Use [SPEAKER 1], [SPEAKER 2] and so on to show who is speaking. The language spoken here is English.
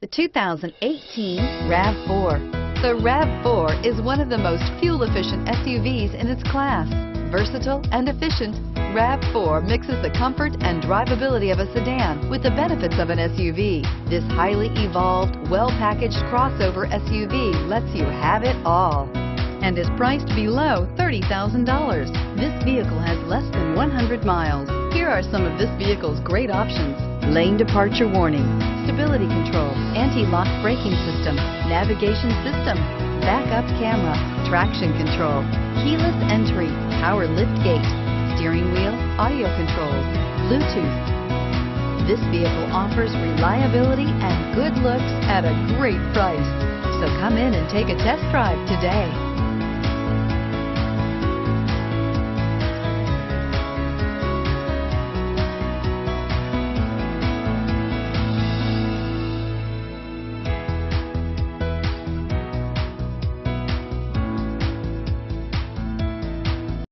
[SPEAKER 1] The 2018 RAV4. The RAV4 is one of the most fuel-efficient SUVs in its class. Versatile and efficient, RAV4 mixes the comfort and drivability of a sedan with the benefits of an SUV. This highly evolved, well-packaged crossover SUV lets you have it all and is priced below $30,000. This vehicle has less than 100 miles. Here are some of this vehicle's great options: lane departure warning, stability control, anti-lock braking system, navigation system, backup camera, traction control, keyless entry, power lift gate, steering wheel audio controls, Bluetooth. This vehicle offers reliability and good looks at a great price. So come in and take a test drive today.